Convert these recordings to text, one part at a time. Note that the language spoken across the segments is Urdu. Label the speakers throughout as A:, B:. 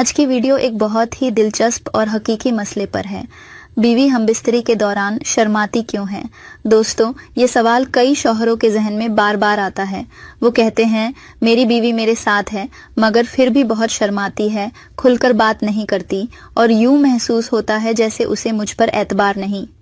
A: آج کی ویڈیو ایک بہت ہی دلچسپ اور حقیقی مسئلے پر ہے۔ بیوی ہمبستری کے دوران شرماتی کیوں ہے؟ دوستو، یہ سوال کئی شوہروں کے ذہن میں بار بار آتا ہے۔ وہ کہتے ہیں میری بیوی میرے ساتھ ہے مگر پھر بھی بہت شرماتی ہے، کھل کر بات نہیں کرتی اور یوں محسوس ہوتا ہے جیسے اسے مجھ پر اعتبار نہیں۔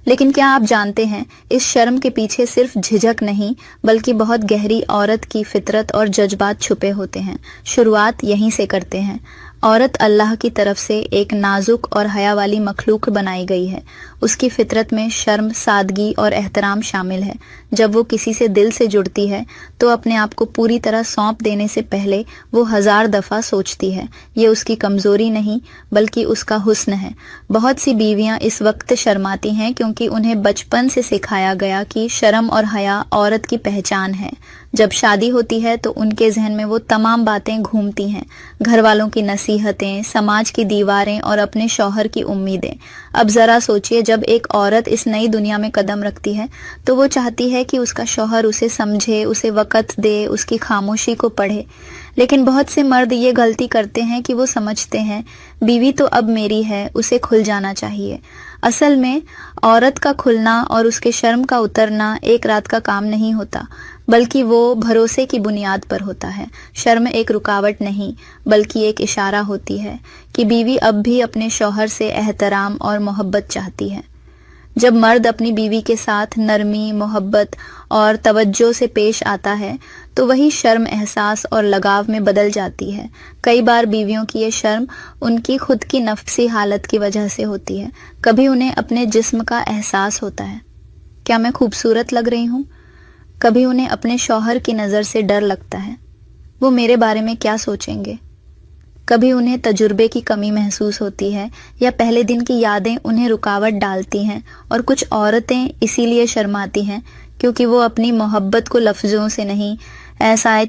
A: لیکن کیا آپ جانتے ہیں اس شرم کے پیچھے صرف جھجک نہیں بلکہ بہت گہری عورت کی فطرت اور جذبات چھپے ہوتے ہیں۔ شروعات یہیں سے کرتے ہیں۔ عورت اللہ کی طرف سے ایک نازک اور حیا والی مخلوق بنائی گئی ہے۔ اس کی فطرت میں شرم، سادگی اور احترام شامل ہے۔ جب وہ کسی سے دل سے جڑتی ہے تو اپنے آپ کو پوری طرح سونپ دینے سے پہلے وہ 1000 دفعہ سوچتی ہے۔ یہ اس کی کمزوری نہیں بلکہ اس کا حسن ہے۔ بہت سی بیویاں اس وقت شرماتی ہیں کیونکہ انہیں بچپن سے سکھایا گیا کہ شرم اور حیا عورت کی پہچان ہے۔ جب شادی ہوتی ہے تو ان کے ذہن میں وہ تمام باتیں گھومتی ہیں، گھر والوں کی نصیحتیں، سماج کی دیواریں اور اپنے شوہر کی امیدیں۔ اب ذرا سوچئے، جب ایک عورت اس نئی دنیا میں قدم رکھتی ہے تو وہ چاہتی ہے کہ اس کا شوہر اسے سمجھے، اسے وقت دے، اس کی خاموشی کو پڑھے۔ لیکن بہت سے مرد یہ غلطی کرتے ہیں کہ وہ سمجھتے ہیں بیوی تو اب میری ہے، اسے کھل جانا چاہیے۔ اصل میں عورت کا کھلنا اور اس کے شرم کا اترنا ایک رات کا کام نہیں ہوتا بلکہ وہ بھروسے کی بنیاد پر ہوتا ہے۔ شرم ایک رکاوٹ نہیں بلکہ ایک اشارہ ہوتی ہے کہ بیوی اب بھی اپنے شوہر سے احترام اور محبت چاہتی ہے۔ جب مرد اپنی بیوی کے ساتھ نرمی، محبت اور توجہ سے پیش آتا ہے تو وہی شرم احساس اور لگاؤ میں بدل جاتی ہے۔ کئی بار بیویوں کی یہ شرم ان کی خود کی نفسی حالت کی وجہ سے ہوتی ہے۔ کبھی انہیں اپنے جسم کا احساس ہوتا ہے، کیا میں خوبصورت لگ رہی ہوں؟ کبھی انہیں اپنے شوہر کی نظر سے ڈر لگتا ہے، وہ میرے بارے میں کیا سوچیں گے؟ کبھی انہیں تجربے کی کمی محسوس ہوتی ہے یا پہلے دن کی یادیں انہیں رکاوٹ ڈالتی ہیں۔ اور کچھ عورتیں اسی لیے شرماتی ہیں کیونکہ وہ اپنی محبت کو لفظوں سے نہیں، ایسا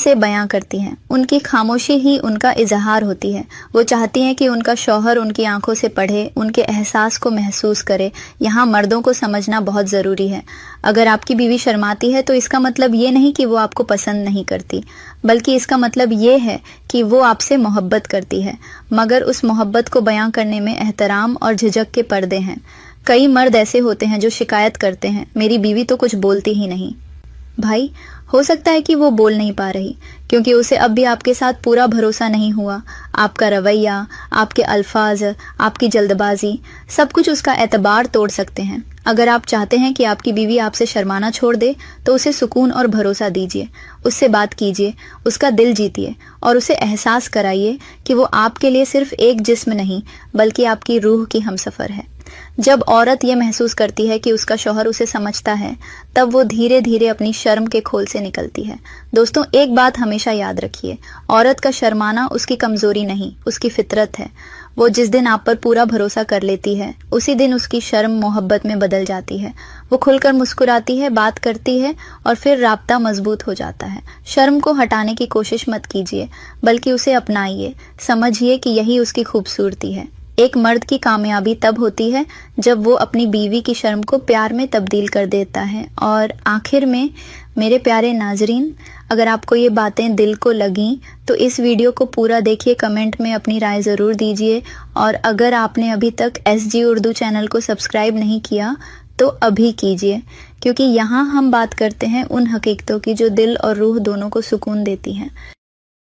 A: سے بیاں کرتی ہیں۔ ان کی خاموشی ہی ان کا اظہار ہوتی ہے۔ وہ چاہتی ہیں کہ ان کا شوہر ان کی آنکھوں سے پڑھے، ان کے احساس کو محسوس کرے۔ یہاں مردوں کو سمجھنا بہت ضروری ہے۔ اگر آپ کی بیوی شرماتی ہے تو اس کا مطلب یہ نہیں کہ وہ آپ کو پسند نہیں کرتی، بلکہ اس کا مطلب یہ ہے کہ وہ آپ سے محبت کرتی ہے، مگر اس محبت کو بیاں کرنے میں احترام اور جھجک کے پردے ہیں۔ کئی مرد ایسے ہوتے ہیں جو شکایت کرتے ہیں میری بیوی تو کچھ بولتی ہی نہیں۔ بھائی، ہو سکتا ہے کہ وہ بول نہیں پا رہی کیونکہ اسے اب بھی آپ کے ساتھ پورا بھروسہ نہیں ہوا۔ آپ کا رویہ، آپ کے الفاظ، آپ کی جلد بازی، سب کچھ اس کا اعتبار توڑ سکتے ہیں۔ اگر آپ چاہتے ہیں کہ آپ کی بیوی آپ سے شرمانا چھوڑ دے تو اسے سکون اور بھروسہ دیجیے، اس سے بات کیجیے، اس کا دل جیتیے اور اسے احساس کرائیے کہ وہ آپ کے لیے صرف ایک جسم نہیں بلکہ آپ کی روح کی ہمسفر ہے۔ جب عورت یہ محسوس کرتی ہے کہ اس کا شوہر اسے سمجھتا ہے تب وہ دھیرے دھیرے اپنی شرم کے کھول سے نکلتی ہے۔ دوستوں، ایک بات ہمیشہ یاد رکھیے، عورت کا شرمانا اس کی کمزوری نہیں، اس کی فطرت ہے۔ وہ جس دن آپ پر پورا بھروسہ کر لیتی ہے اسی دن اس کی شرم محبت میں بدل جاتی ہے۔ وہ کھل کر مسکراتی ہے، بات کرتی ہے اور پھر رابطہ مضبوط ہو جاتا ہے۔ شرم کو ہٹانے کی کوشش مت کیجیے بلکہ اسے اپنائیے، سمجھیے کہ یہی اس کی خوبصورتی ہے۔ ایک مرد کی کامیابی تب ہوتی ہے جب وہ اپنی بیوی کی شرم کو پیار میں تبدیل کر دیتا ہے۔ اور آخر میں میرے پیارے ناظرین، اگر آپ کو یہ باتیں دل کو لگیں تو اس ویڈیو کو پورا دیکھیے، کمنٹ میں اپنی رائے ضرور دیجیے، اور اگر آپ نے ابھی تک SG اردو چینل کو سبسکرائب نہیں کیا تو ابھی کیجیے، کیونکہ یہاں ہم بات کرتے ہیں ان حقیقتوں کی جو دل اور روح دونوں کو سکون دیتی ہیں۔